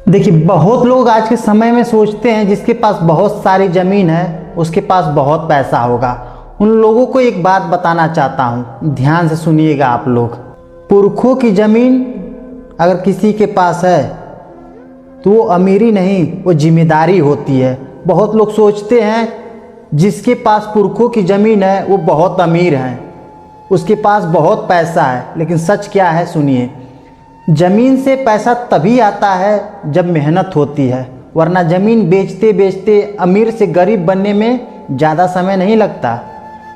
देखिए, बहुत लोग आज के समय में सोचते हैं जिसके पास बहुत सारी ज़मीन है उसके पास बहुत पैसा होगा। उन लोगों को एक बात बताना चाहता हूँ, ध्यान से सुनिएगा आप लोग। पुरखों की ज़मीन अगर किसी के पास है तो वो अमीरी नहीं, वो जिम्मेदारी होती है। बहुत लोग सोचते हैं जिसके पास पुरखों की ज़मीन है वो बहुत अमीर है, उसके पास बहुत पैसा है, लेकिन सच क्या है सुनिए। ज़मीन से पैसा तभी आता है जब मेहनत होती है, वरना ज़मीन बेचते बेचते अमीर से गरीब बनने में ज़्यादा समय नहीं लगता।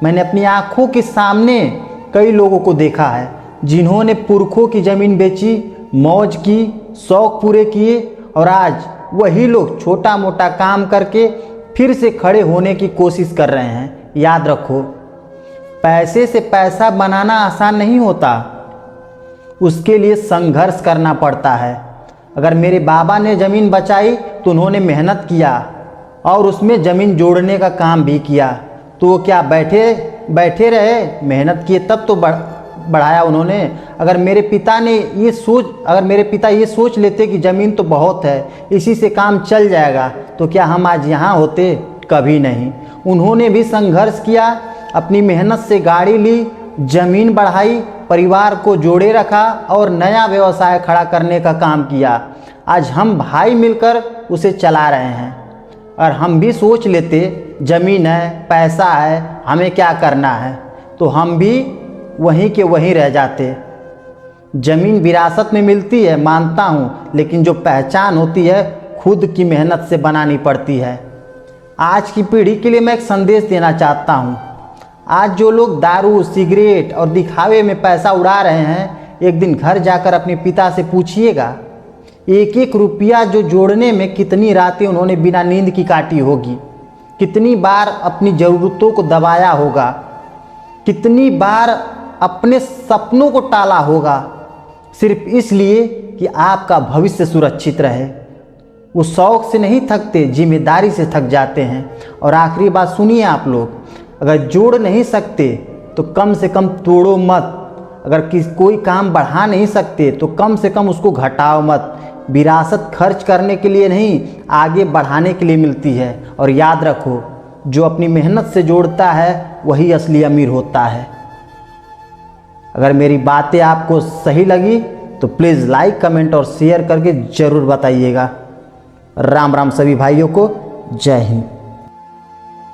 मैंने अपनी आँखों के सामने कई लोगों को देखा है जिन्होंने पुरखों की ज़मीन बेची, मौज की, शौक़ पूरे किए, और आज वही लोग छोटा मोटा काम करके फिर से खड़े होने की कोशिश कर रहे हैं। याद रखो, पैसे से पैसा बनाना आसान नहीं होता, उसके लिए संघर्ष करना पड़ता है। अगर मेरे बाबा ने ज़मीन बचाई तो उन्होंने मेहनत किया और उसमें ज़मीन जोड़ने का काम भी किया, तो वो क्या बैठे रहे? मेहनत किए तब तो बढ़ाया उन्होंने। अगर मेरे पिता ये सोच लेते कि ज़मीन तो बहुत है, इसी से काम चल जाएगा, तो क्या हम आज यहाँ होते? कभी नहीं। उन्होंने भी संघर्ष किया, अपनी मेहनत से गाड़ी ली, ज़मीन बढ़ाई, परिवार को जोड़े रखा और नया व्यवसाय खड़ा करने का काम किया। आज हम भाई मिलकर उसे चला रहे हैं। और हम भी सोच लेते ज़मीन है, पैसा है, हमें क्या करना है, तो हम भी वहीं के वहीं रह जाते। ज़मीन विरासत में मिलती है, मानता हूँ, लेकिन जो पहचान होती है खुद की मेहनत से बनानी पड़ती है। आज की पीढ़ी के लिए मैं एक संदेश देना चाहता हूँ। आज जो लोग दारू, सिगरेट और दिखावे में पैसा उड़ा रहे हैं, एक दिन घर जाकर अपने पिता से पूछिएगा, एक एक रुपया जो जोड़ने में कितनी रातें उन्होंने बिना नींद की काटी होगी, कितनी बार अपनी ज़रूरतों को दबाया होगा, कितनी बार अपने सपनों को टाला होगा, सिर्फ इसलिए कि आपका भविष्य सुरक्षित रहे। वो शौक़ से नहीं थकते, जिम्मेदारी से थक जाते हैं। और आखिरी बात सुनिए आप लोग, अगर जोड़ नहीं सकते तो कम से कम तोड़ो मत। अगर कोई काम बढ़ा नहीं सकते तो कम से कम उसको घटाओ मत। विरासत खर्च करने के लिए नहीं, आगे बढ़ाने के लिए मिलती है। और याद रखो, जो अपनी मेहनत से जोड़ता है वही असली अमीर होता है। अगर मेरी बातें आपको सही लगी तो प्लीज़ लाइक, कमेंट और शेयर करके ज़रूर बताइएगा। राम राम सभी भाइयों को। जय हिंद।